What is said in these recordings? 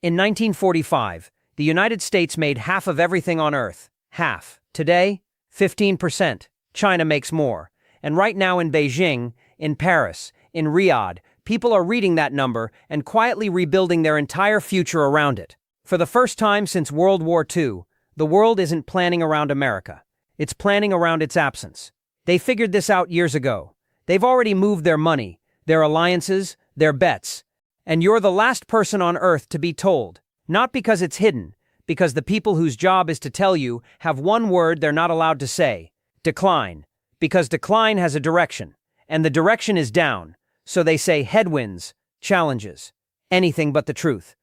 In 1945, the United States made half of everything on Earth. Half. Today, 15%. China makes more. And right now in Beijing, in Paris, in Riyadh, people are reading that number and quietly rebuilding their entire future around it. For the first time since World War II, the world isn't planning around America. It's planning around its absence. They figured this out years ago. They've already moved their money, their alliances, their bets. And you're the last person on Earth to be told. Not because it's hidden, because the people whose job is to tell you have one word they're not allowed to say: decline. Because decline has a direction, and the direction is down. So they say headwinds, challenges, anything but the truth.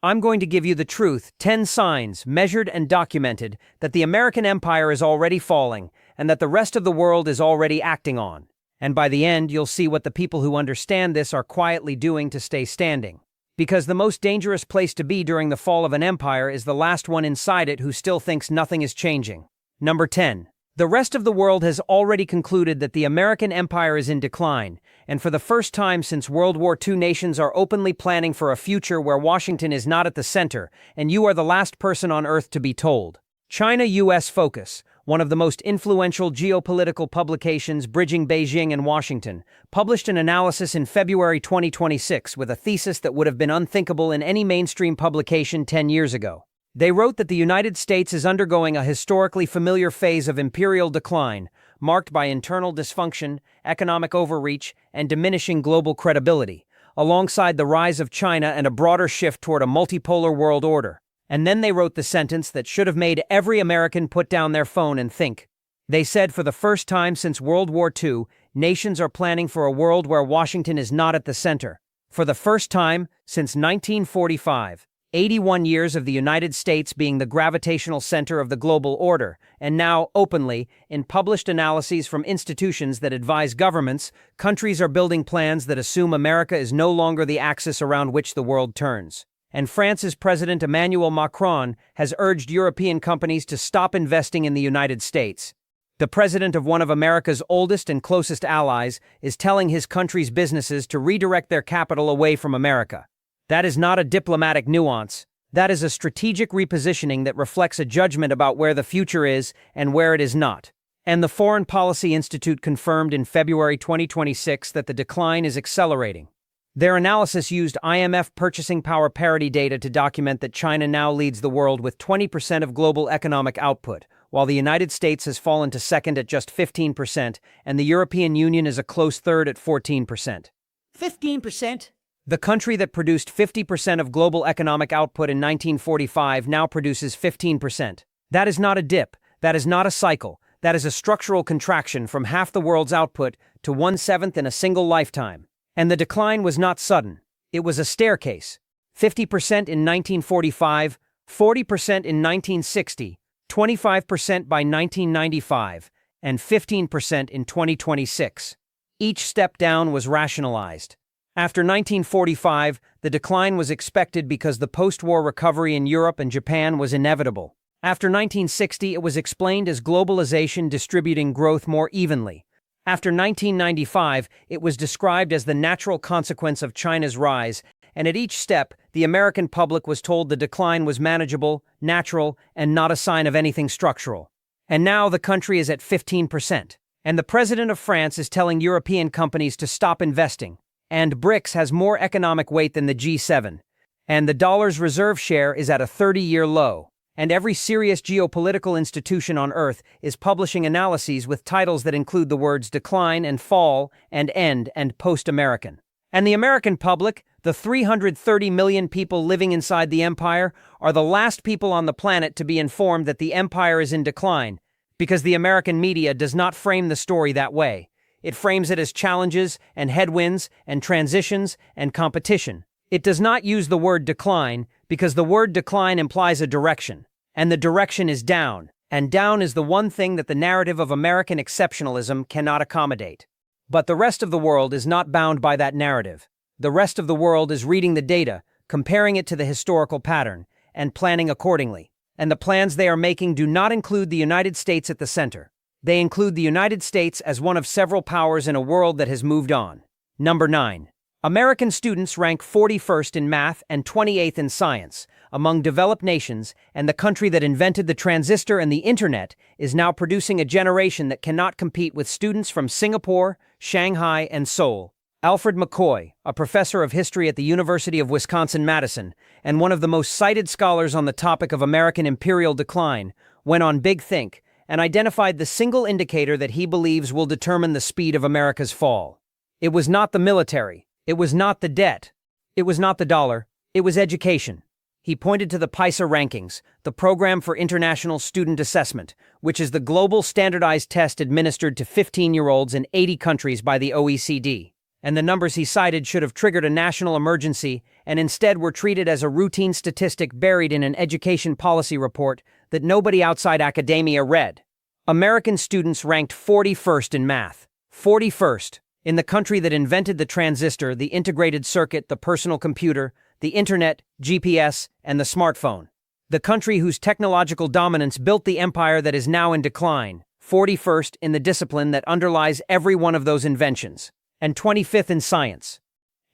I'm going to give you the truth, 10 signs, measured and documented, that the American empire is already falling, and that the rest of the world is already acting on. And by the end, you'll see what the people who understand this are quietly doing to stay standing. Because the most dangerous place to be during the fall of an empire is the last one inside it who still thinks nothing is changing. Number 10. The rest of the world has already concluded that the American empire is in decline, and for the first time since World War II, nations are openly planning for a future where Washington is not at the center, and you are the last person on Earth to be told. China-US Focus, one of the most influential geopolitical publications bridging Beijing and Washington, published an analysis in February 2026 with a thesis that would have been unthinkable in any mainstream publication 10 years ago. They wrote that the United States is undergoing a historically familiar phase of imperial decline, marked by internal dysfunction, economic overreach, and diminishing global credibility, alongside the rise of China and a broader shift toward a multipolar world order. And then they wrote the sentence that should have made every American put down their phone and think. They said, for the first time since World War II, nations are planning for a world where Washington is not at the center. For the first time since 1945. 81 years of the United States being the gravitational center of the global order, and now, openly, in published analyses from institutions that advise governments, countries are building plans that assume America is no longer the axis around which the world turns. And France's President Emmanuel Macron has urged European companies to stop investing in the United States. The president of one of America's oldest and closest allies is telling his country's businesses to redirect their capital away from America. That is not a diplomatic nuance. That is a strategic repositioning that reflects a judgment about where the future is and where it is not. And the Foreign Policy Institute confirmed in February 2026 that the decline is accelerating. Their analysis used IMF purchasing power parity data to document that China now leads the world with 20% of global economic output, while the United States has fallen to second at just 15%, and the European Union is a close third at 14%. 15%? The country that produced 50% of global economic output in 1945 now produces 15%. That is not a dip, that is not a cycle, that is a structural contraction from half the world's output to 1/7 in a single lifetime. And the decline was not sudden. It was a staircase. 50% in 1945, 40% in 1960, 25% by 1995, and 15% in 2026. Each step down was rationalized. After 1945, the decline was expected because the post-war recovery in Europe and Japan was inevitable. After 1960, it was explained as globalization distributing growth more evenly. After 1995, it was described as the natural consequence of China's rise, and at each step, the American public was told the decline was manageable, natural, and not a sign of anything structural. And now the country is at 15%. And the president of France is telling European companies to stop investing. And BRICS has more economic weight than the G7. And the dollar's reserve share is at a 30-year low. And every serious geopolitical institution on Earth is publishing analyses with titles that include the words decline and fall and end and post-American. And the American public, the 330 million people living inside the empire, are the last people on the planet to be informed that the empire is in decline, because the American media does not frame the story that way. It frames it as challenges and headwinds and transitions and competition. It does not use the word decline because the word decline implies a direction, and the direction is down, and down is the one thing that the narrative of American exceptionalism cannot accommodate. But the rest of the world is not bound by that narrative. The rest of the world is reading the data, comparing it to the historical pattern, and planning accordingly. And the plans they are making do not include the United States at the center. They include the United States as one of several powers in a world that has moved on. Number 9. American students rank 41st in math and 28th in science. Among developed nations, and the country that invented the transistor and the internet is now producing a generation that cannot compete with students from Singapore, Shanghai, and Seoul. Alfred McCoy, a professor of history at the University of Wisconsin-Madison, and one of the most cited scholars on the topic of American imperial decline, went on Big Think and identified the single indicator that he believes will determine the speed of America's fall. It was not the military. It was not the debt. It was not the dollar. It was education. He pointed to the PISA rankings, the Program for International Student Assessment, which is the global standardized test administered to 15-year-olds in 80 countries by the OECD. And the numbers he cited should have triggered a national emergency and instead were treated as a routine statistic buried in an education policy report that nobody outside academia read. American students ranked 41st in math. 41st. In the country that invented the transistor, the integrated circuit, the personal computer, the internet, GPS, and the smartphone. The country whose technological dominance built the empire that is now in decline, 41st in the discipline that underlies every one of those inventions, and 25th in science.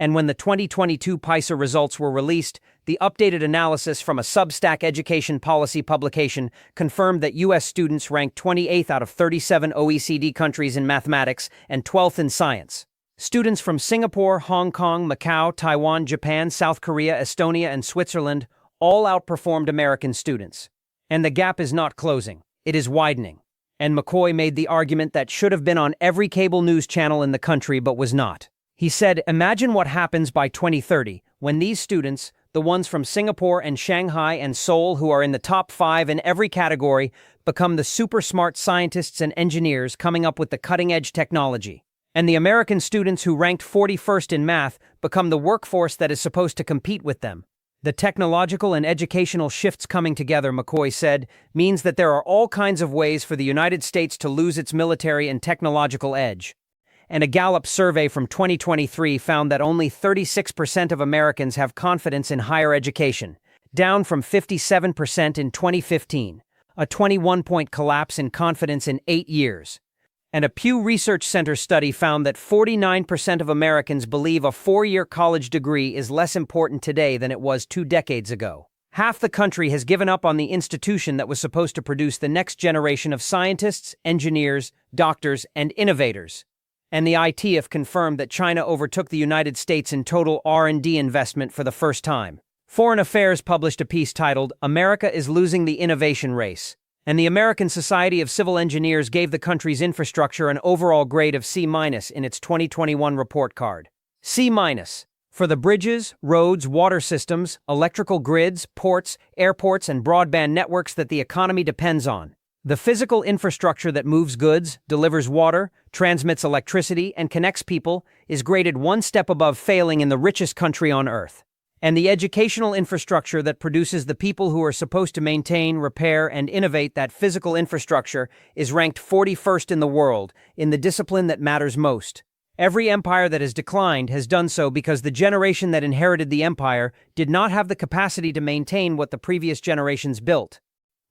And when the 2022 PISA results were released, the updated analysis from a Substack education policy publication confirmed that U.S. students ranked 28th out of 37 OECD countries in mathematics and 12th in science. Students from Singapore, Hong Kong, Macau, Taiwan, Japan, South Korea, Estonia, and Switzerland all outperformed American students. And the gap is not closing, it is widening. And McCoy made the argument that should have been on every cable news channel in the country but was not. He said, imagine what happens by 2030 when these students, the ones from Singapore and Shanghai and Seoul who are in the top 5 in every category, become the super smart scientists and engineers coming up with the cutting-edge technology. And the American students who ranked 41st in math become the workforce that is supposed to compete with them. The technological and educational shifts coming together, McCoy said, means that there are all kinds of ways for the United States to lose its military and technological edge. And a Gallup survey from 2023 found that only 36% of Americans have confidence in higher education, down from 57% in 2015, a 21-point collapse in confidence in 8 years. And a Pew Research Center study found that 49% of Americans believe a 4-year college degree is less important today than it was 2 decades ago. Half the country has given up on the institution that was supposed to produce the next generation of scientists, engineers, doctors, and innovators. And the ITF confirmed that China overtook the United States in total R&D investment for the first time. Foreign Affairs published a piece titled, "America is Losing the Innovation Race." And the American Society of Civil Engineers gave the country's infrastructure an overall grade of C- in its 2021 report card. C- for the bridges, roads, water systems, electrical grids, ports, airports, and broadband networks that the economy depends on. The physical infrastructure that moves goods, delivers water, transmits electricity, and connects people is graded one step above failing in the richest country on earth. And the educational infrastructure that produces the people who are supposed to maintain, repair, and innovate that physical infrastructure is ranked 41st in the world, in the discipline that matters most. Every empire that has declined has done so because the generation that inherited the empire did not have the capacity to maintain what the previous generations built.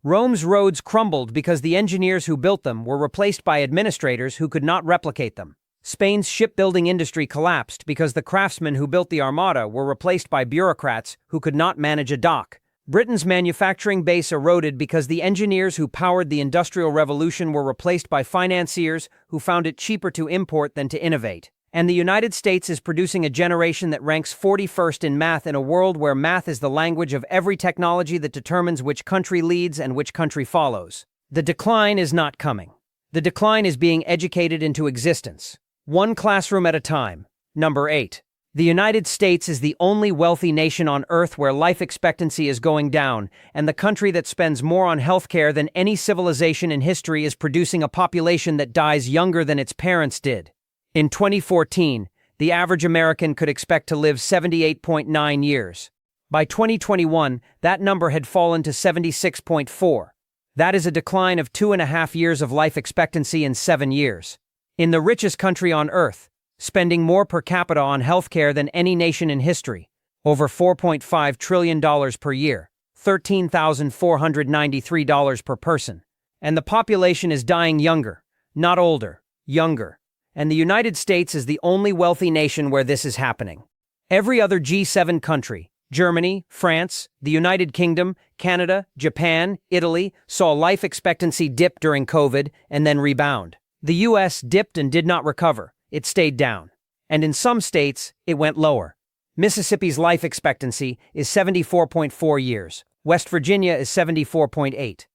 Rome's roads crumbled because the engineers who built them were replaced by administrators who could not replicate them. Spain's shipbuilding industry collapsed because the craftsmen who built the Armada were replaced by bureaucrats who could not manage a dock. Britain's manufacturing base eroded because the engineers who powered the Industrial Revolution were replaced by financiers who found it cheaper to import than to innovate. And the United States is producing a generation that ranks 41st in math in a world where math is the language of every technology that determines which country leads and which country follows. The decline is not coming. The decline is being educated into existence. One classroom at a time. Number 8. The United States is the only wealthy nation on Earth where life expectancy is going down, and the country that spends more on healthcare than any civilization in history is producing a population that dies younger than its parents did. In 2014, the average American could expect to live 78.9 years. By 2021, that number had fallen to 76.4. That is a decline of 2.5 years of life expectancy in 7 years. In the richest country on Earth, spending more per capita on healthcare than any nation in history, over $4.5 trillion per year, $13,493 per person. And the population is dying younger, not older, younger. And the United States is the only wealthy nation where this is happening. Every other G7 country, Germany, France, the United Kingdom, Canada, Japan, Italy, saw life expectancy dip during COVID and then rebound. The US dipped and did not recover. It stayed down. And in some states, it went lower. Mississippi's life expectancy is 74.4 years. West Virginia is 74.8.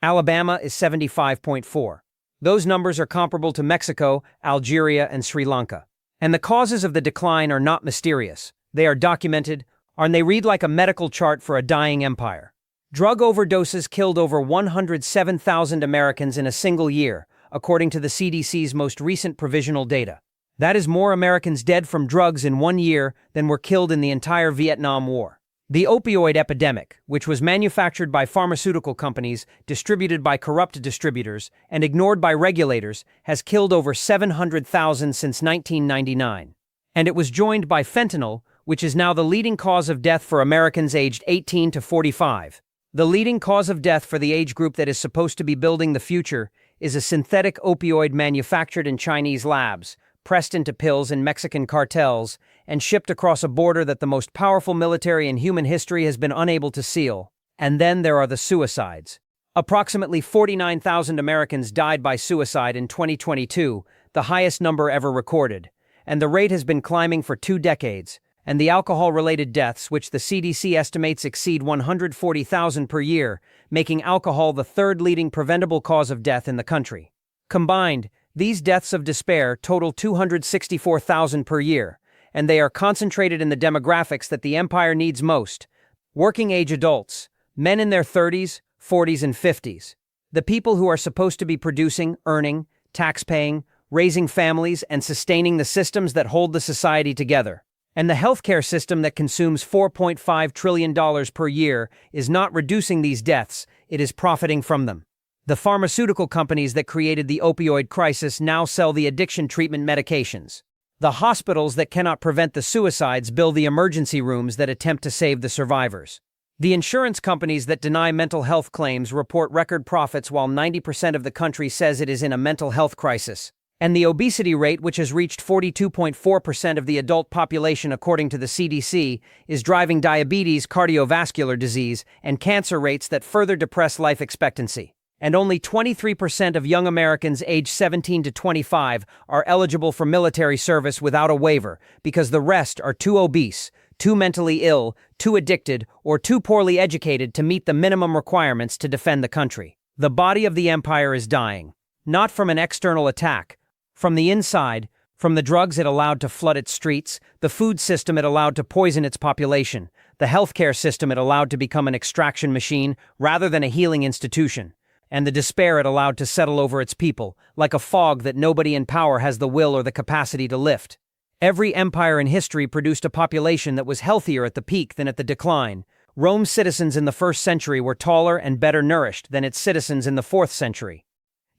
Alabama is 75.4. Those numbers are comparable to Mexico, Algeria, and Sri Lanka. And the causes of the decline are not mysterious. They are documented, and they read like a medical chart for a dying empire. Drug overdoses killed over 107,000 Americans in a single year, according to the CDC's most recent provisional data. That is more Americans dead from drugs in 1 year than were killed in the entire Vietnam War. The opioid epidemic, which was manufactured by pharmaceutical companies, distributed by corrupt distributors, and ignored by regulators, has killed over 700,000 since 1999. And it was joined by fentanyl, which is now the leading cause of death for Americans aged 18 to 45. The leading cause of death for the age group that is supposed to be building the future is a synthetic opioid manufactured in Chinese labs, pressed into pills in Mexican cartels, and shipped across a border that the most powerful military in human history has been unable to seal. And then there are the suicides. Approximately 49,000 Americans died by suicide in 2022, the highest number ever recorded. And the rate has been climbing for 2 decades. And the alcohol-related deaths, which the CDC estimates exceed 140,000 per year, making alcohol the third leading preventable cause of death in the country. Combined, these deaths of despair total 264,000 per year, and they are concentrated in the demographics that the empire needs most: working-age adults, men in their 30s, 40s, and 50s. The people who are supposed to be producing, earning, tax-paying, raising families, and sustaining the systems that hold the society together. And the healthcare system that consumes $4.5 trillion per year is not reducing these deaths, it is profiting from them. The pharmaceutical companies that created the opioid crisis now sell the addiction treatment medications. The hospitals that cannot prevent the suicides bill the emergency rooms that attempt to save the survivors. The insurance companies that deny mental health claims report record profits while 90% of the country says it is in a mental health crisis. And the obesity rate, which has reached 42.4% of the adult population according to the CDC, is driving diabetes, cardiovascular disease, and cancer rates that further depress life expectancy. And only 23% of young Americans aged 17 to 25 are eligible for military service without a waiver because the rest are too obese, too mentally ill, too addicted, or too poorly educated to meet the minimum requirements to defend the country. The body of the empire is dying, not from an external attack, from the inside, from the drugs it allowed to flood its streets, the food system it allowed to poison its population, the healthcare system it allowed to become an extraction machine rather than a healing institution, and the despair it allowed to settle over its people, like a fog that nobody in power has the will or the capacity to lift. Every empire in history produced a population that was healthier at the peak than at the decline. Rome's citizens in the 1st century were taller and better nourished than its citizens in the 4th century.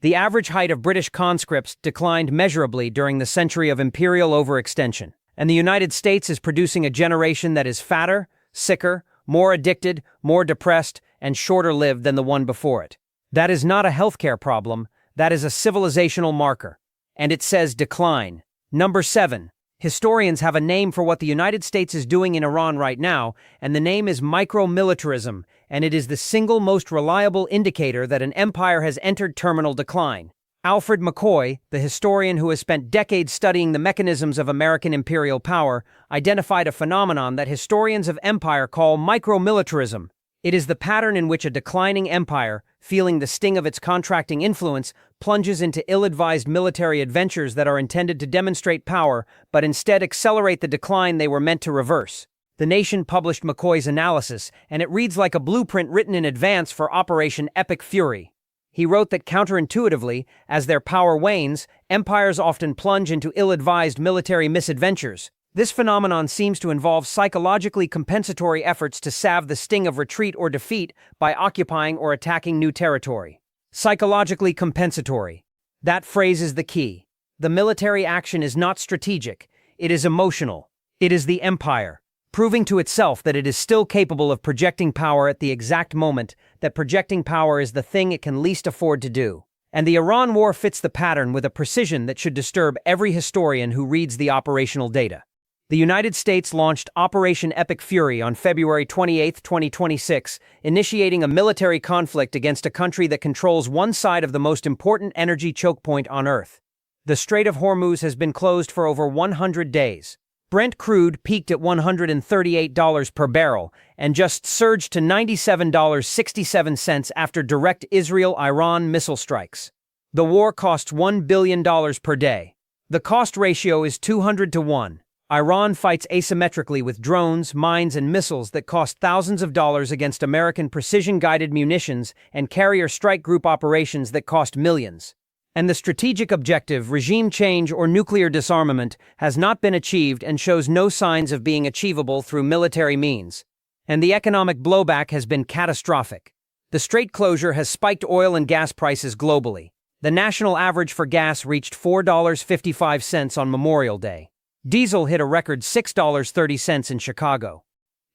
The average height of British conscripts declined measurably during the century of imperial overextension, and the United States is producing a generation that is fatter, sicker, more addicted, more depressed, and shorter-lived than the one before it. That is not a healthcare problem, that is a civilizational marker. And it says decline. Number 7. Historians have a name for what the United States is doing in Iran right now, and the name is micro-militarism, and it is the single most reliable indicator that an empire has entered terminal decline. Alfred McCoy, the historian who has spent decades studying the mechanisms of American imperial power, identified a phenomenon that historians of empire call micro-militarism. It is the pattern in which a declining empire, feeling the sting of its contracting influence, plunges into ill-advised military adventures that are intended to demonstrate power, but instead accelerate the decline they were meant to reverse. The Nation published McCoy's analysis, and it reads like a blueprint written in advance for Operation Epic Fury. He wrote that counterintuitively, as their power wanes, empires often plunge into ill-advised military misadventures. This phenomenon seems to involve psychologically compensatory efforts to salve the sting of retreat or defeat by occupying or attacking new territory. Psychologically compensatory. That phrase is the key. The military action is not strategic, it is emotional. It is the empire, proving to itself that it is still capable of projecting power at the exact moment that projecting power is the thing it can least afford to do. And the Iran war fits the pattern with a precision that should disturb every historian who reads the operational data. The United States launched Operation Epic Fury on February 28, 2026, initiating a military conflict against a country that controls one side of the most important energy choke point on Earth. The Strait of Hormuz has been closed for over 100 days. Brent crude peaked at $138 per barrel and just surged to $97.67 after direct Israel-Iran missile strikes. The war costs $1 billion per day. The cost ratio is 200 to 1. Iran fights asymmetrically with drones, mines, and missiles that cost thousands of dollars against American precision-guided munitions and carrier strike group operations that cost millions. And the strategic objective, regime change or nuclear disarmament, has not been achieved and shows no signs of being achievable through military means. And the economic blowback has been catastrophic. The strait closure has spiked oil and gas prices globally. The national average for gas reached $4.55 on Memorial Day. Diesel hit a record $6.30 in Chicago.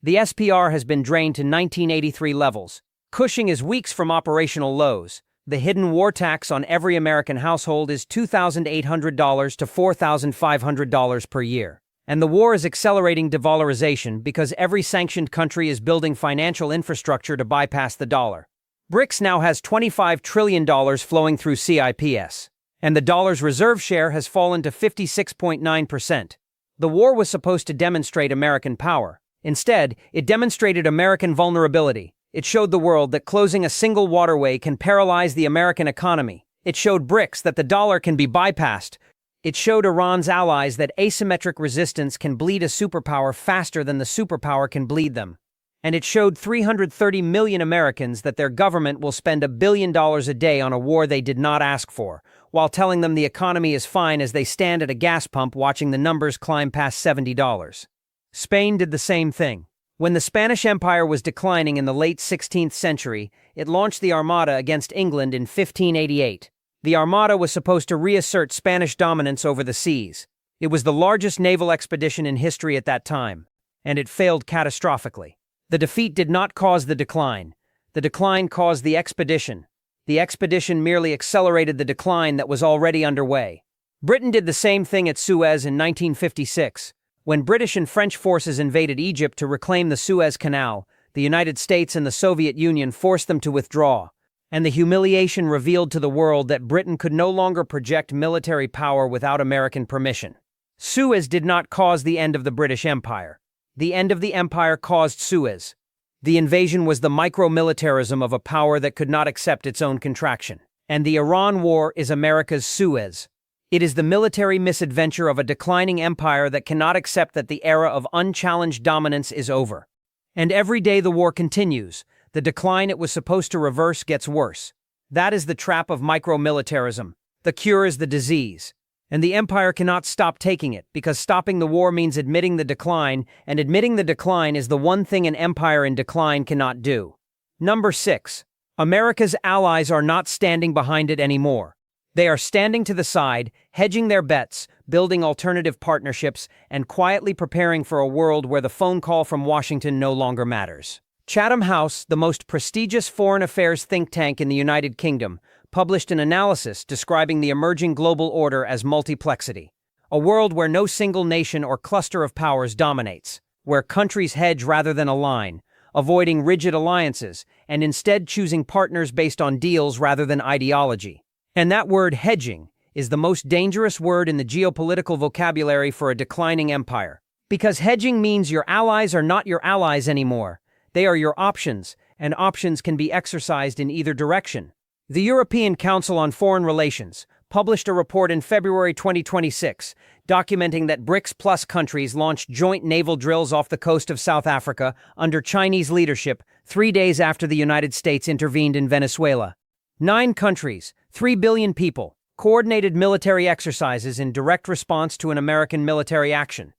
The SPR has been drained to 1983 levels. Cushing is weeks from operational lows. The hidden war tax on every American household is $2,800 to $4,500 per year. And the war is accelerating devalorization because every sanctioned country is building financial infrastructure to bypass the dollar. BRICS now has $25 trillion flowing through CIPS. And the dollar's reserve share has fallen to 56.9%. The war was supposed to demonstrate American power. Instead, it demonstrated American vulnerability. It showed the world that closing a single waterway can paralyze the American economy. It showed BRICS that the dollar can be bypassed. It showed Iran's allies that asymmetric resistance can bleed a superpower faster than the superpower can bleed them. And it showed 330 million Americans that their government will spend $1 billion a day on a war they did not ask for, while telling them the economy is fine as they stand at a gas pump watching the numbers climb past $70. Spain did the same thing. When the Spanish Empire was declining in the late 16th century, it launched the Armada against England in 1588. The Armada was supposed to reassert Spanish dominance over the seas. It was the largest naval expedition in history at that time, and it failed catastrophically. The defeat did not cause the decline. The decline caused the expedition. The expedition merely accelerated the decline that was already underway. Britain did the same thing at Suez in 1956. When British and French forces invaded Egypt to reclaim the Suez Canal, the United States and the Soviet Union forced them to withdraw, and the humiliation revealed to the world that Britain could no longer project military power without American permission. Suez did not cause the end of the British Empire. The end of the empire caused Suez. The invasion was the micro-militarism of a power that could not accept its own contraction. And the Iran war is America's Suez. It is the military misadventure of a declining empire that cannot accept that the era of unchallenged dominance is over. And every day the war continues, the decline it was supposed to reverse gets worse. That is the trap of micro-militarism. The cure is the disease. And the empire cannot stop taking it, because stopping the war means admitting the decline, and admitting the decline is the one thing an empire in decline cannot do. Number 6. America's allies are not standing behind it anymore. They are standing to the side, hedging their bets, building alternative partnerships, and quietly preparing for a world where the phone call from Washington no longer matters. Chatham House, the most prestigious foreign affairs think tank in the United Kingdom, published an analysis describing the emerging global order as multiplexity, a world where no single nation or cluster of powers dominates, where countries hedge rather than align, avoiding rigid alliances, and instead choosing partners based on deals rather than ideology. And that word, hedging, is the most dangerous word in the geopolitical vocabulary for a declining empire. Because hedging means your allies are not your allies anymore. They are your options, and options can be exercised in either direction. The European Council on Foreign Relations published a report in February 2026, documenting that BRICS Plus countries launched joint naval drills off the coast of South Africa under Chinese leadership 3 days after the United States intervened in Venezuela. 9 countries, 3 billion people, coordinated military exercises in direct response to an American military action.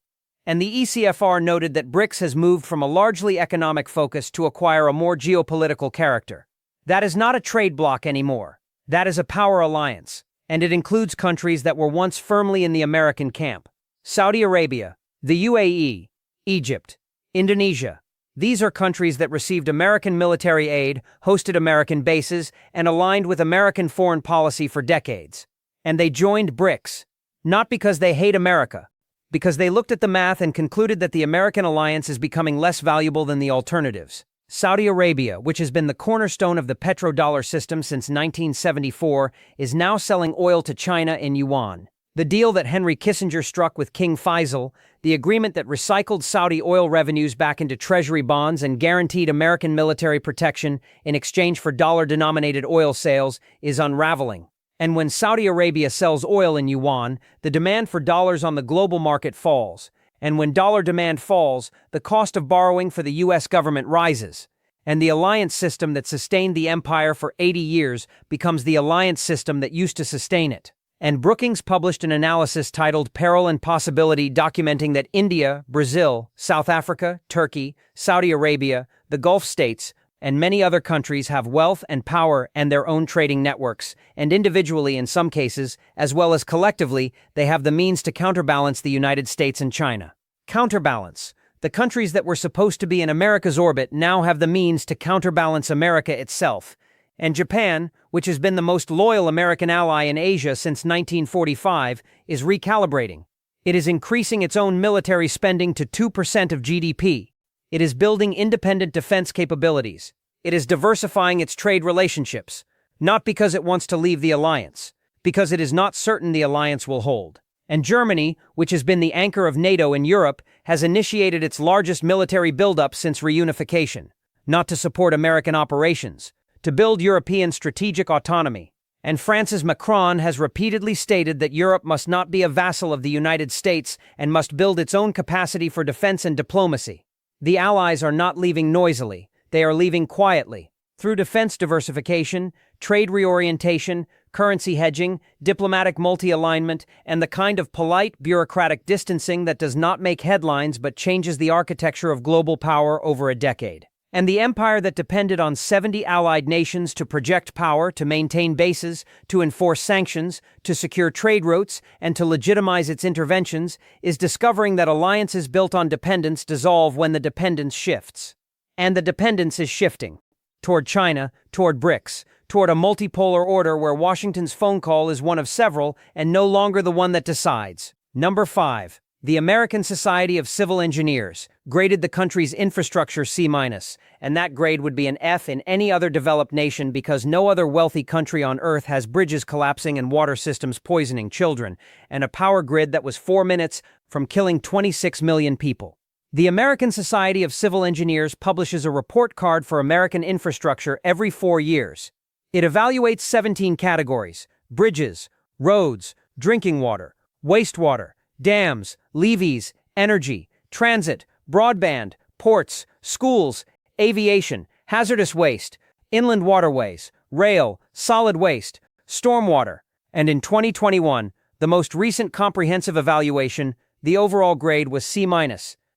And the ECFR noted that BRICS has moved from a largely economic focus to acquire a more geopolitical character. That is not a trade bloc anymore. That is a power alliance, and it includes countries that were once firmly in the American camp: Saudi Arabia, the UAE, Egypt, Indonesia, These are countries that received American military aid, hosted American bases, and aligned with American foreign policy for decades. And they joined BRICS, not because they hate America, because they looked at the math and concluded that the American alliance is becoming less valuable than the alternatives. Saudi Arabia, which has been the cornerstone of the petrodollar system since 1974, is now selling oil to China in yuan. The deal that Henry Kissinger struck with King Faisal, the agreement that recycled Saudi oil revenues back into treasury bonds and guaranteed American military protection in exchange for dollar-denominated oil sales, is unraveling. And when Saudi Arabia sells oil in yuan, the demand for dollars on the global market falls. And when dollar demand falls, the cost of borrowing for the U.S. government rises. And the alliance system that sustained the empire for 80 years becomes the alliance system that used to sustain it. And Brookings published an analysis titled Peril and Possibility, documenting that India, Brazil, South Africa, Turkey, Saudi Arabia, the Gulf states, and many other countries have wealth and power and their own trading networks, and individually in some cases, as well as collectively, they have the means to counterbalance the United States and China. Counterbalance. The countries that were supposed to be in America's orbit now have the means to counterbalance America itself. And Japan, which has been the most loyal American ally in Asia since 1945, is recalibrating. It is increasing its own military spending to 2% of GDP. It is building independent defense capabilities. It is diversifying its trade relationships, not because it wants to leave the alliance, because it is not certain the alliance will hold. And Germany, which has been the anchor of NATO in Europe, has initiated its largest military buildup since reunification, not to support American operations, to build European strategic autonomy. And France's Macron has repeatedly stated that Europe must not be a vassal of the United States and must build its own capacity for defense and diplomacy. The Allies are not leaving noisily, they are leaving quietly. Through defense diversification, trade reorientation, currency hedging, diplomatic multi-alignment, and the kind of polite, bureaucratic distancing that does not make headlines but changes the architecture of global power over a decade. And the empire that depended on 70 allied nations to project power, to maintain bases, to enforce sanctions, to secure trade routes, and to legitimize its interventions, is discovering that alliances built on dependence dissolve when the dependence shifts. And the dependence is shifting. Toward China, toward BRICS, toward a multipolar order where Washington's phone call is one of several and no longer the one that decides. Number 5. The American Society of Civil Engineers graded the country's infrastructure C-, and that grade would be an F in any other developed nation because no other wealthy country on Earth has bridges collapsing and water systems poisoning children, and a power grid that was 4 minutes from killing 26 million people. The American Society of Civil Engineers publishes a report card for American infrastructure every 4 years. It evaluates 17 categories: bridges, roads, drinking water, wastewater, dams, levees, energy, transit, broadband, ports, schools, aviation, hazardous waste, inland waterways, rail, solid waste, stormwater, and in 2021, the most recent comprehensive evaluation, the overall grade was C-.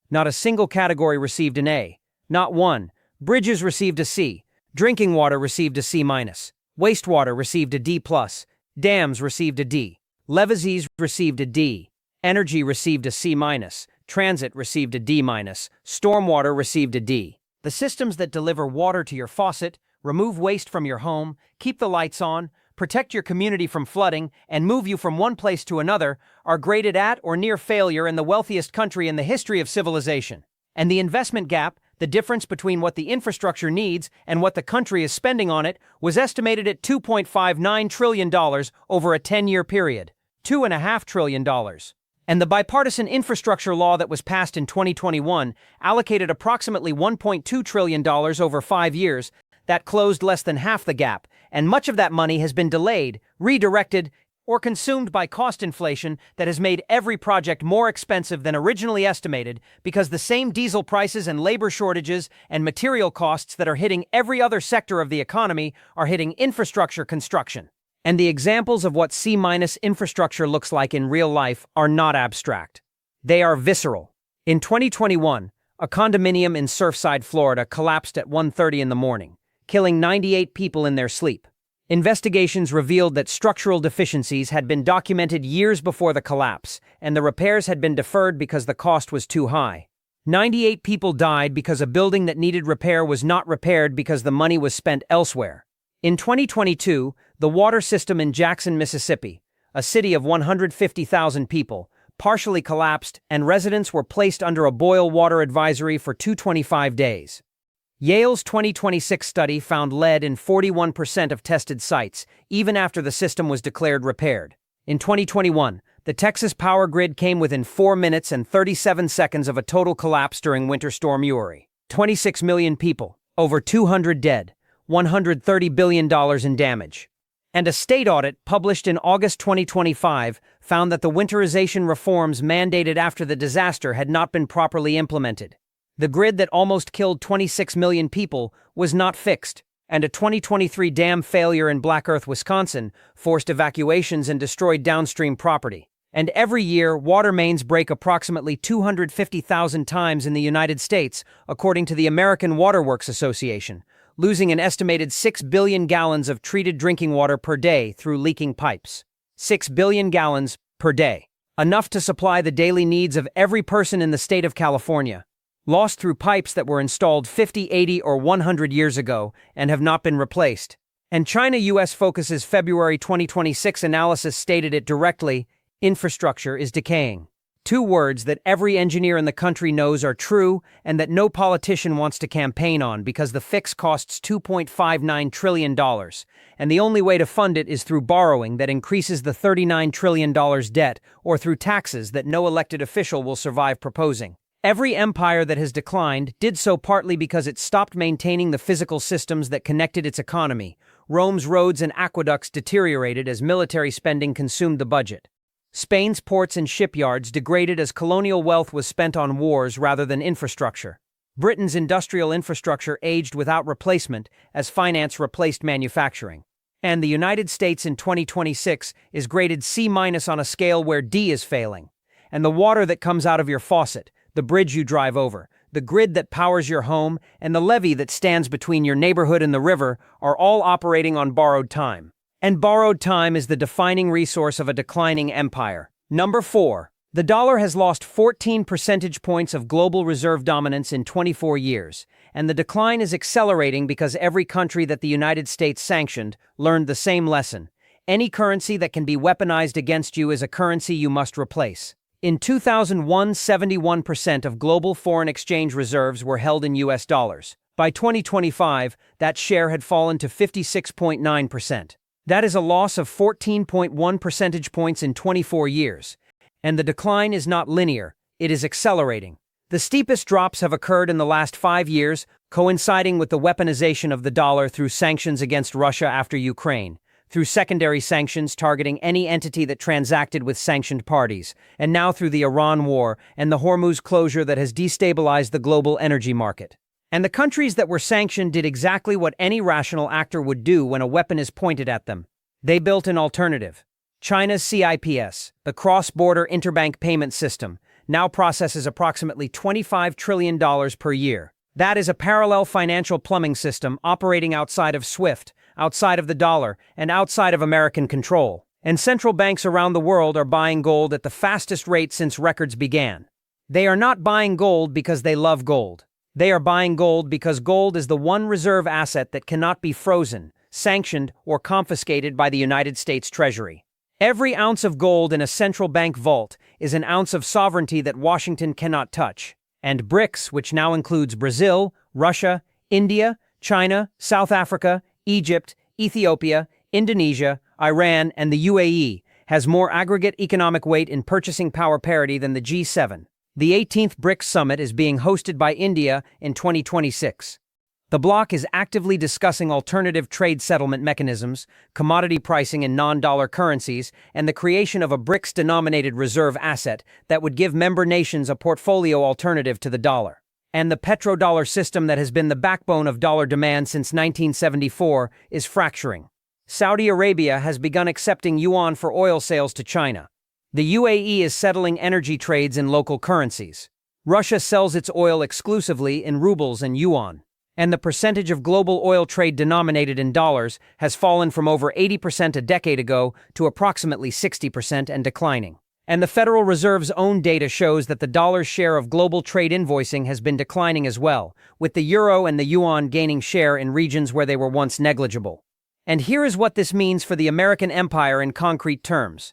Not a single category received an A. Not one. Bridges received a C. Drinking water received a C-. Wastewater received a D+. Dams received a D. Levees received a D. Energy received a C-. Transit received a D-. Stormwater received a D. The systems that deliver water to your faucet, remove waste from your home, keep the lights on, protect your community from flooding, and move you from one place to another are graded at or near failure in the wealthiest country in the history of civilization. And the investment gap, the difference between what the infrastructure needs and what the country is spending on it, was estimated at $2.59 trillion over a 10-year period. $2.5 trillion. And the bipartisan infrastructure law that was passed in 2021 allocated approximately $1.2 trillion over 5 years. That closed less than half the gap, and much of that money has been delayed, redirected, or consumed by cost inflation that has made every project more expensive than originally estimated because the same diesel prices and labor shortages and material costs that are hitting every other sector of the economy are hitting infrastructure construction. And the examples of what C- infrastructure looks like in real life are not abstract. They are visceral. In 2021, a condominium in Surfside, Florida collapsed at 1:30 in the morning, killing 98 people in their sleep. Investigations revealed that structural deficiencies had been documented years before the collapse, and the repairs had been deferred because the cost was too high. 98 people died because a building that needed repair was not repaired because the money was spent elsewhere. In 2022, the water system in Jackson, Mississippi, a city of 150,000 people, partially collapsed and residents were placed under a boil water advisory for 225 days. Yale's 2026 study found lead in 41% of tested sites, even after the system was declared repaired. In 2021, the Texas power grid came within 4 minutes and 37 seconds of a total collapse during Winter Storm Uri. 26 million people, over 200 dead, $130 billion in damage. And a state audit published in August 2025 found that the winterization reforms mandated after the disaster had not been properly implemented. The grid that almost killed 26 million people was not fixed, and a 2023 dam failure in Black Earth, Wisconsin, forced evacuations and destroyed downstream property. And every year, water mains break approximately 250,000 times in the United States, according to the American Water Works Association, losing an estimated 6 billion gallons of treated drinking water per day through leaking pipes. 6 billion gallons per day. Enough to supply the daily needs of every person in the state of California. Lost through pipes that were installed 50, 80, or 100 years ago and have not been replaced. And China-US Focus's February 2026 analysis stated it directly: infrastructure is decaying. Two words that every engineer in the country knows are true and that no politician wants to campaign on because the fix costs $2.59 trillion, and the only way to fund it is through borrowing that increases the $39 trillion debt or through taxes that no elected official will survive proposing. Every empire that has declined did so partly because it stopped maintaining the physical systems that connected its economy. Rome's roads and aqueducts deteriorated as military spending consumed the budget. Spain's ports and shipyards degraded as colonial wealth was spent on wars rather than infrastructure. Britain's industrial infrastructure aged without replacement as finance replaced manufacturing. And the United States in 2026 is graded C- on a scale where D is failing. And the water that comes out of your faucet, the bridge you drive over, the grid that powers your home, and the levee that stands between your neighborhood and the river are all operating on borrowed time. And borrowed time is the defining resource of a declining empire. Number 4. The dollar has lost 14 percentage points of global reserve dominance in 24 years, and the decline is accelerating because every country that the United States sanctioned learned the same lesson. Any currency that can be weaponized against you is a currency you must replace. In 2001, 71% of global foreign exchange reserves were held in US dollars. By 2025, that share had fallen to 56.9%. That is a loss of 14.1 percentage points in 24 years. And the decline is not linear, it is accelerating. The steepest drops have occurred in the last 5 years, coinciding with the weaponization of the dollar through sanctions against Russia after Ukraine, through secondary sanctions targeting any entity that transacted with sanctioned parties, and now through the Iran war and the Hormuz closure that has destabilized the global energy market. And the countries that were sanctioned did exactly what any rational actor would do when a weapon is pointed at them. They built an alternative. China's CIPS, the cross-border interbank payment system, now processes approximately $25 trillion per year. That is a parallel financial plumbing system operating outside of SWIFT, outside of the dollar, and outside of American control. And central banks around the world are buying gold at the fastest rate since records began. They are not buying gold because they love gold. They are buying gold because gold is the one reserve asset that cannot be frozen, sanctioned, or confiscated by the United States Treasury. Every ounce of gold in a central bank vault is an ounce of sovereignty that Washington cannot touch. And BRICS, which now includes Brazil, Russia, India, China, South Africa, Egypt, Ethiopia, Indonesia, Iran, and the UAE, has more aggregate economic weight in purchasing power parity than the G7. The 18th BRICS Summit is being hosted by India in 2026. The bloc is actively discussing alternative trade settlement mechanisms, commodity pricing in non-dollar currencies, and the creation of a BRICS-denominated reserve asset that would give member nations a portfolio alternative to the dollar. And the petrodollar system that has been the backbone of dollar demand since 1974 is fracturing. Saudi Arabia has begun accepting yuan for oil sales to China. The UAE is settling energy trades in local currencies. Russia sells its oil exclusively in rubles and yuan. And the percentage of global oil trade denominated in dollars has fallen from over 80% a decade ago to approximately 60% and declining. And the Federal Reserve's own data shows that the dollar's share of global trade invoicing has been declining as well, with the euro and the yuan gaining share in regions where they were once negligible. And here is what this means for the American empire in concrete terms.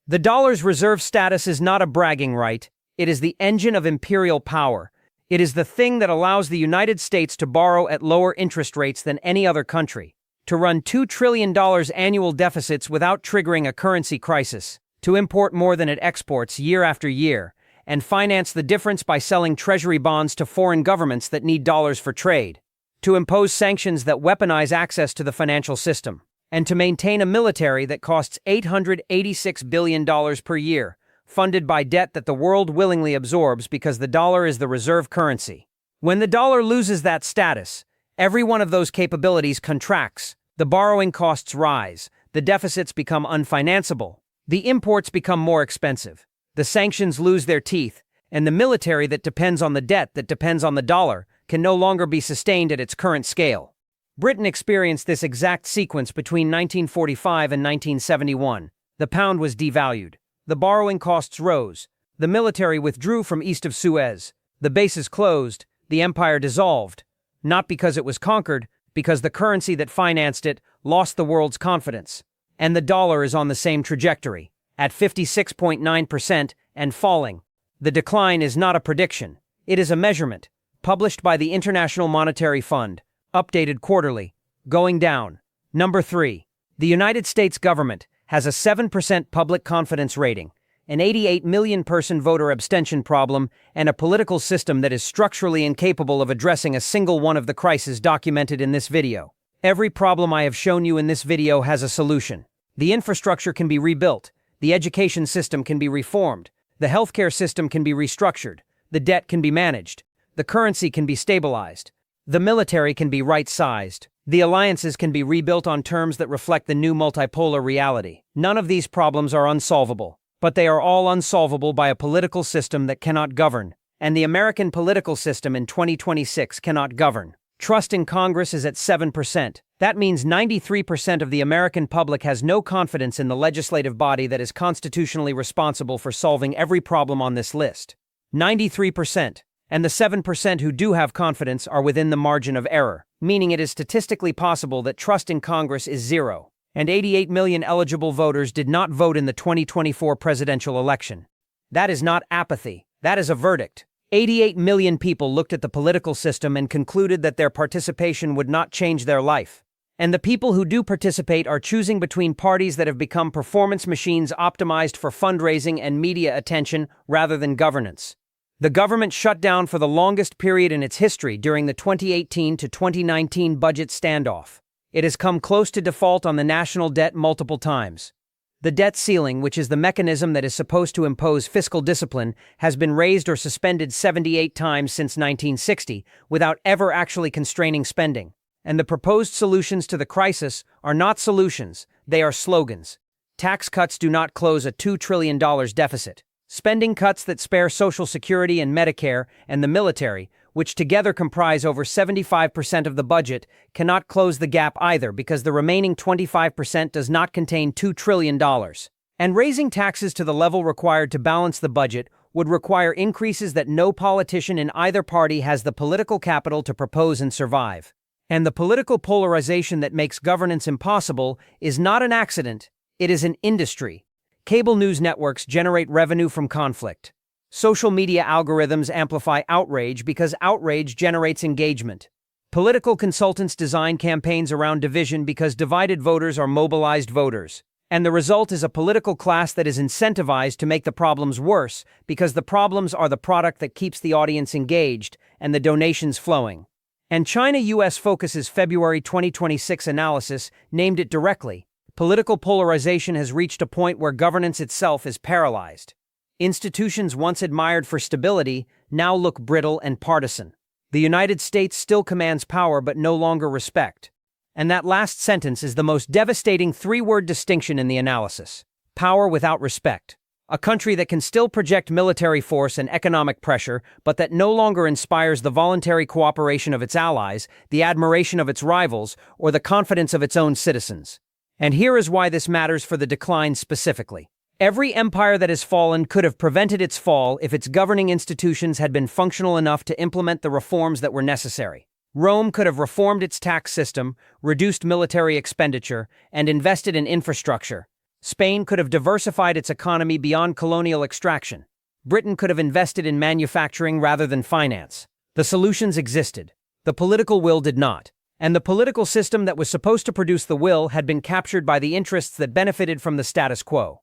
The dollar's reserve status is not a bragging right, it is the engine of imperial power. It is the thing that allows the United States to borrow at lower interest rates than any other country, to run $2 trillion annual deficits without triggering a currency crisis, to import more than it exports year after year, and finance the difference by selling treasury bonds to foreign governments that need dollars for trade, to impose sanctions that weaponize access to the financial system, and to maintain a military that costs $886 billion per year, funded by debt that the world willingly absorbs because the dollar is the reserve currency. When the dollar loses that status, every one of those capabilities contracts, the borrowing costs rise, the deficits become unfinanceable, the imports become more expensive, the sanctions lose their teeth, and the military that depends on the debt that depends on the dollar can no longer be sustained at its current scale. Britain experienced this exact sequence between 1945 and 1971. The pound was devalued. The borrowing costs rose. The military withdrew from east of Suez. The bases closed. The empire dissolved. Not because it was conquered, because the currency that financed it lost the world's confidence. And the dollar is on the same trajectory, at 56.9% and falling. The decline is not a prediction. It is a measurement, published by the International Monetary Fund, updated quarterly, going down. Number 3. The United States government has a 7% public confidence rating, an 88 million person voter abstention problem, and a political system that is structurally incapable of addressing a single one of the crises documented in this video. Every problem I have shown you in this video has a solution. The infrastructure can be rebuilt, the education system can be reformed, the healthcare system can be restructured, the debt can be managed, the currency can be stabilized, the military can be right-sized, the alliances can be rebuilt on terms that reflect the new multipolar reality. None of these problems are unsolvable, but they are all unsolvable by a political system that cannot govern, and the American political system in 2026 cannot govern. Trust in Congress is at 7%. That means 93% of the American public has no confidence in the legislative body that is constitutionally responsible for solving every problem on this list. 93%. And the 7% who do have confidence are within the margin of error, meaning it is statistically possible that trust in Congress is zero, and 88 million eligible voters did not vote in the 2024 presidential election. That is not apathy, that is a verdict. 88 million people looked at the political system and concluded that their participation would not change their life. And the people who do participate are choosing between parties that have become performance machines optimized for fundraising and media attention rather than governance. The government shut down for the longest period in its history during the 2018 to 2019 budget standoff. It has come close to default on the national debt multiple times. The debt ceiling, which is the mechanism that is supposed to impose fiscal discipline, has been raised or suspended 78 times since 1960 without ever actually constraining spending. And the proposed solutions to the crisis are not solutions, they are slogans. Tax cuts do not close a $2 trillion deficit. Spending cuts that spare Social Security and Medicare and the military, which together comprise over 75% of the budget, cannot close the gap either because the remaining 25% does not contain $2 trillion. And raising taxes to the level required to balance the budget would require increases that no politician in either party has the political capital to propose and survive. And the political polarization that makes governance impossible is not an accident, it is an industry. Cable news networks generate revenue from conflict. Social media algorithms amplify outrage because outrage generates engagement. Political consultants design campaigns around division because divided voters are mobilized voters. And the result is a political class that is incentivized to make the problems worse because the problems are the product that keeps the audience engaged and the donations flowing. And China-US Focus's February 2026 analysis named it directly. Political polarization has reached a point where governance itself is paralyzed. Institutions once admired for stability now look brittle and partisan. The United States still commands power but no longer respect. And that last sentence is the most devastating three-word distinction in the analysis. Power without respect. A country that can still project military force and economic pressure, but that no longer inspires the voluntary cooperation of its allies, the admiration of its rivals, or the confidence of its own citizens. And here is why this matters for the decline specifically. Every empire that has fallen could have prevented its fall if its governing institutions had been functional enough to implement the reforms that were necessary. Rome could have reformed its tax system, reduced military expenditure, and invested in infrastructure. Spain could have diversified its economy beyond colonial extraction. Britain could have invested in manufacturing rather than finance. The solutions existed. The political will did not. And the political system that was supposed to produce the will had been captured by the interests that benefited from the status quo.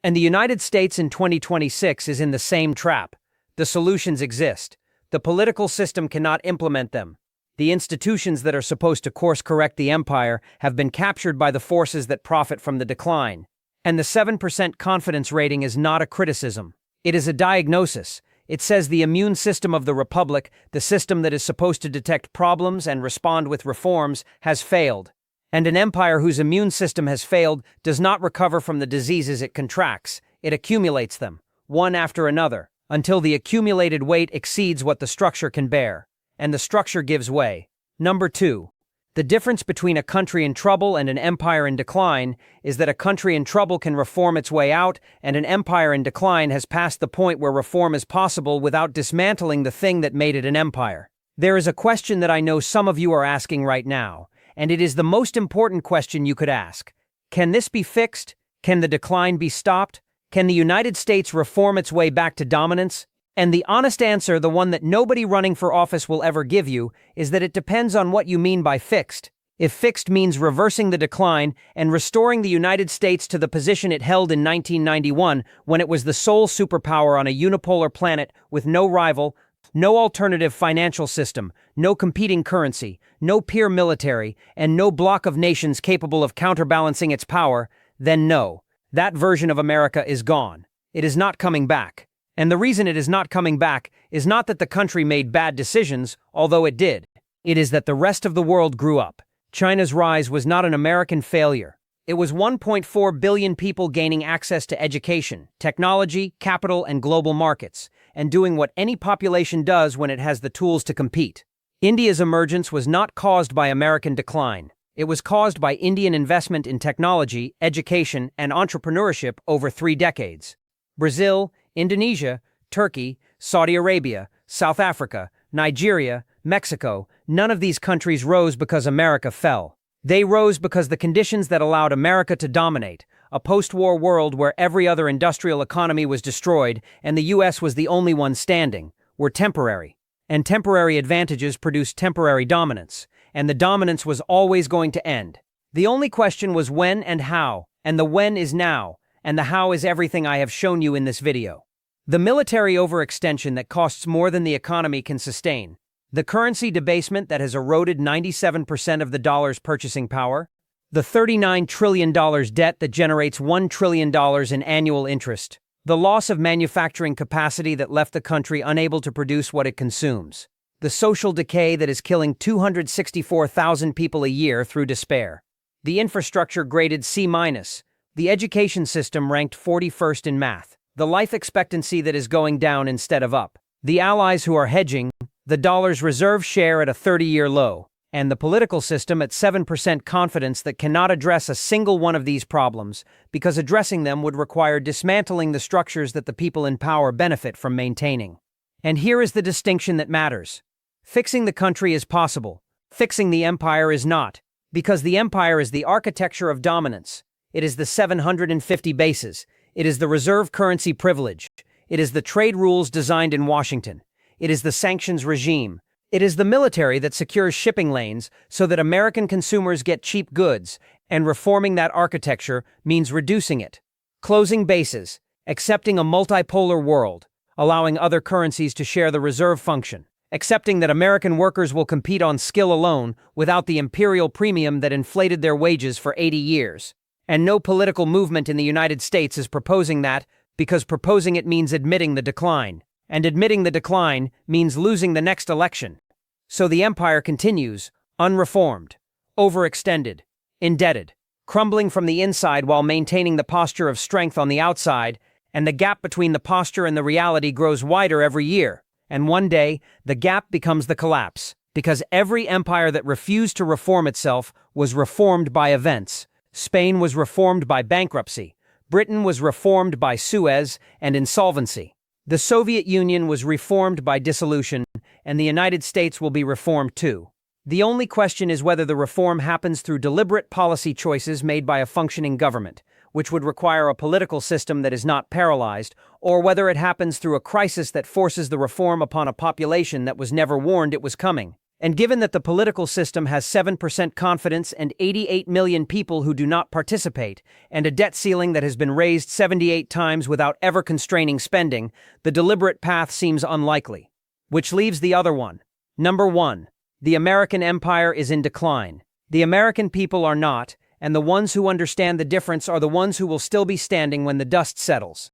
And the United States in 2026 is in the same trap. The solutions exist. The political system cannot implement them. The institutions that are supposed to course-correct the empire have been captured by the forces that profit from the decline. And the 7% confidence rating is not a criticism. It is a diagnosis. It says the immune system of the republic, the system that is supposed to detect problems and respond with reforms, has failed. And an empire whose immune system has failed does not recover from the diseases it contracts. It accumulates them, one after another, until the accumulated weight exceeds what the structure can bear. And the structure gives way. Number 2. The difference between a country in trouble and an empire in decline is that a country in trouble can reform its way out, and an empire in decline has passed the point where reform is possible without dismantling the thing that made it an empire. There is a question that I know some of you are asking right now, and it is the most important question you could ask. Can this be fixed? Can the decline be stopped? Can the United States reform its way back to dominance? And the honest answer, the one that nobody running for office will ever give you, is that it depends on what you mean by fixed. If fixed means reversing the decline and restoring the United States to the position it held in 1991 when it was the sole superpower on a unipolar planet with no rival, no alternative financial system, no competing currency, no peer military, and no bloc of nations capable of counterbalancing its power, then no, that version of America is gone. It is not coming back. And the reason it is not coming back is not that the country made bad decisions, although it did. It is that the rest of the world grew up. China's rise was not an American failure. It was 1.4 billion people gaining access to education, technology, capital, and global markets, and doing what any population does when it has the tools to compete. India's emergence was not caused by American decline. It was caused by Indian investment in technology, education, and entrepreneurship over 3 decades. Brazil, Indonesia, Turkey, Saudi Arabia, South Africa, Nigeria, Mexico, none of these countries rose because America fell. They rose because the conditions that allowed America to dominate, a post-war world where every other industrial economy was destroyed and the US was the only one standing, were temporary. And temporary advantages produced temporary dominance, and the dominance was always going to end. The only question was when and how, and the when is now, and the how is everything I have shown you in this video. The military overextension that costs more than the economy can sustain, the currency debasement that has eroded 97% of the dollar's purchasing power, the $39 trillion debt that generates $1 trillion in annual interest, the loss of manufacturing capacity that left the country unable to produce what it consumes, the social decay that is killing 264,000 people a year through despair, the infrastructure graded C-, the education system ranked 41st in math, the life expectancy that is going down instead of up, the allies who are hedging, the dollar's reserve share at a 30-year low, and the political system at 7% confidence that cannot address a single one of these problems because addressing them would require dismantling the structures that the people in power benefit from maintaining. And here is the distinction that matters. Fixing the country is possible. Fixing the empire is not, because the empire is the architecture of dominance. It is the 750 bases. It is the reserve currency privilege. It is the trade rules designed in Washington. It is the sanctions regime. It is the military that secures shipping lanes so that American consumers get cheap goods, and reforming that architecture means reducing it. Closing bases, accepting a multipolar world, allowing other currencies to share the reserve function, accepting that American workers will compete on skill alone without the imperial premium that inflated their wages for 80 years. And no political movement in the United States is proposing that, because proposing it means admitting the decline. And admitting the decline means losing the next election. So the empire continues, unreformed, overextended, indebted, crumbling from the inside while maintaining the posture of strength on the outside, and the gap between the posture and the reality grows wider every year. And one day, the gap becomes the collapse, because every empire that refused to reform itself was reformed by events. Spain was reformed by bankruptcy. Britain was reformed by Suez and insolvency. The Soviet Union was reformed by dissolution, and the United States will be reformed too. The only question is whether the reform happens through deliberate policy choices made by a functioning government, which would require a political system that is not paralyzed, or whether it happens through a crisis that forces the reform upon a population that was never warned it was coming. And given that the political system has 7% confidence and 88 million people who do not participate, and a debt ceiling that has been raised 78 times without ever constraining spending, the deliberate path seems unlikely. Which leaves the other one. Number 1. The American empire is in decline. The American people are not, and the ones who understand the difference are the ones who will still be standing when the dust settles.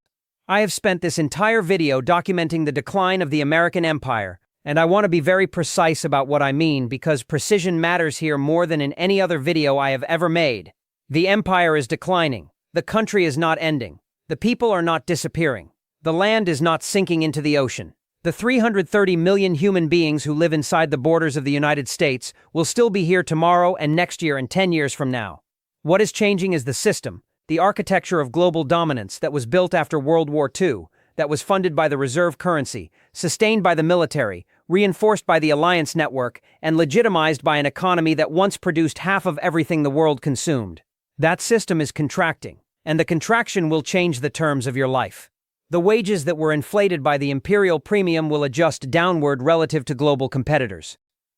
I have spent this entire video documenting the decline of the American empire, and I want to be very precise about what I mean because precision matters here more than in any other video I have ever made. The empire is declining. The country is not ending. The people are not disappearing. The land is not sinking into the ocean. The 330 million human beings who live inside the borders of the United States will still be here tomorrow and next year and 10 years from now. What is changing is the system, the architecture of global dominance that was built after World War II, that was funded by the reserve currency, sustained by the military, reinforced by the alliance network, and legitimized by an economy that once produced half of everything the world consumed. That system is contracting, and the contraction will change the terms of your life. The wages that were inflated by the imperial premium will adjust downward relative to global competitors.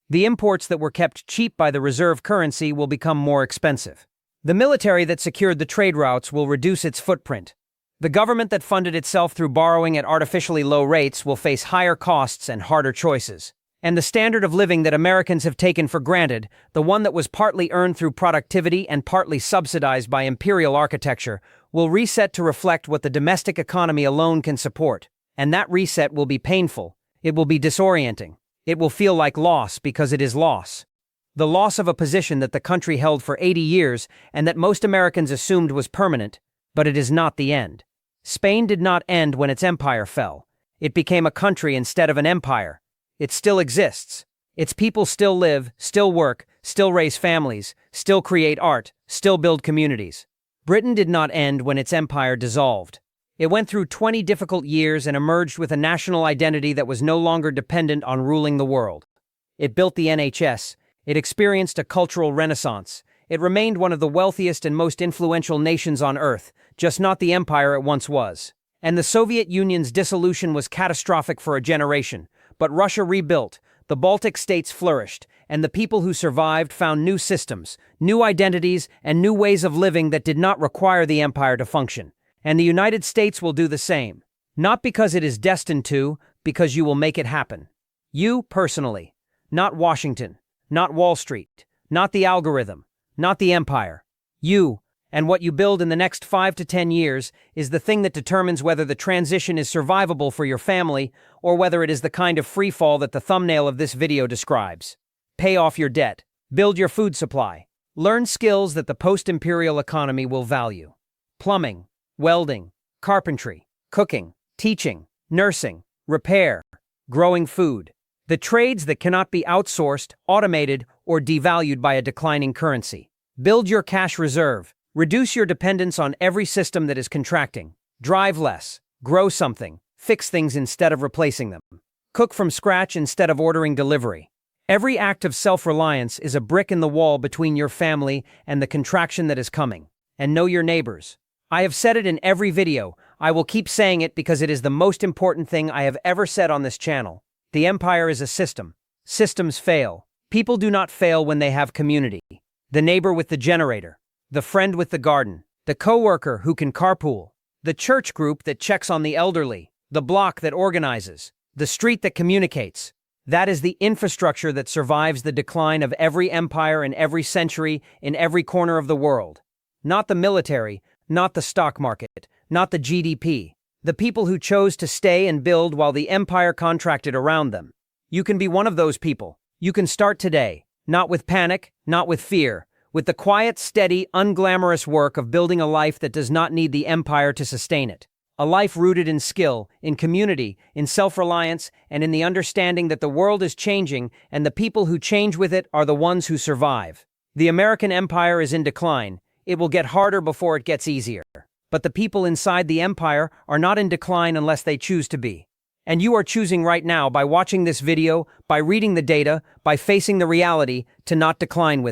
The imports that were kept cheap by the reserve currency will become more expensive. The military that secured the trade routes will reduce its footprint. The government that funded itself through borrowing at artificially low rates will face higher costs and harder choices. And the standard of living that Americans have taken for granted, the one that was partly earned through productivity and partly subsidized by imperial architecture, will reset to reflect what the domestic economy alone can support. And that reset will be painful. It will be disorienting. It will feel like loss because it is loss. The loss of a position that the country held for 80 years and that most Americans assumed was permanent, but it is not the end. Spain did not end when its empire fell. It became a country instead of an empire. It still exists. Its people still live, still work, still raise families, still create art, still build communities. Britain did not end when its empire dissolved. It went through 20 difficult years and emerged with a national identity that was no longer dependent on ruling the world. It built the NHS. It experienced a cultural renaissance. It remained one of the wealthiest and most influential nations on Earth, just not the empire it once was. And the Soviet Union's dissolution was catastrophic for a generation, but Russia rebuilt, the Baltic states flourished, and the people who survived found new systems, new identities, and new ways of living that did not require the empire to function. And the United States will do the same. Not because it is destined to, because you will make it happen. You, personally. Not Washington. Not Wall Street. Not the algorithm. Not the empire. You, and what you build in the next 5 to 10 years, is the thing that determines whether the transition is survivable for your family or whether it is the kind of free fall that the thumbnail of this video describes. Pay off your debt. Build your food supply. Learn skills that the post-imperial economy will value. Plumbing, welding, carpentry, cooking, teaching, nursing, repair, growing food. The trades that cannot be outsourced, automated, or devalued by a declining currency. Build your cash reserve. Reduce your dependence on every system that is contracting. Drive less. Grow something. Fix things instead of replacing them. Cook from scratch instead of ordering delivery. Every act of self-reliance is a brick in the wall between your family and the contraction that is coming. And know your neighbors. I have said it in every video. I will keep saying it because it is the most important thing I have ever said on this channel. The empire is a system. Systems fail. People do not fail when they have community. The neighbor with the generator. The friend with the garden. The coworker who can carpool. The church group that checks on the elderly. The block that organizes. The street that communicates. That is the infrastructure that survives the decline of every empire in every century in every corner of the world. Not the military, not the stock market, not the GDP. The people who chose to stay and build while the empire contracted around them. You can be one of those people. You can start today, not with panic, not with fear, with the quiet, steady, unglamorous work of building a life that does not need the empire to sustain it. A life rooted in skill, in community, in self-reliance, and in the understanding that the world is changing and the people who change with it are the ones who survive. The American empire is in decline. It will get harder before it gets easier. but the people inside the empire are not in decline unless they choose to be. And you are choosing right now by watching this video, by reading the data, by facing the reality, to not decline with it.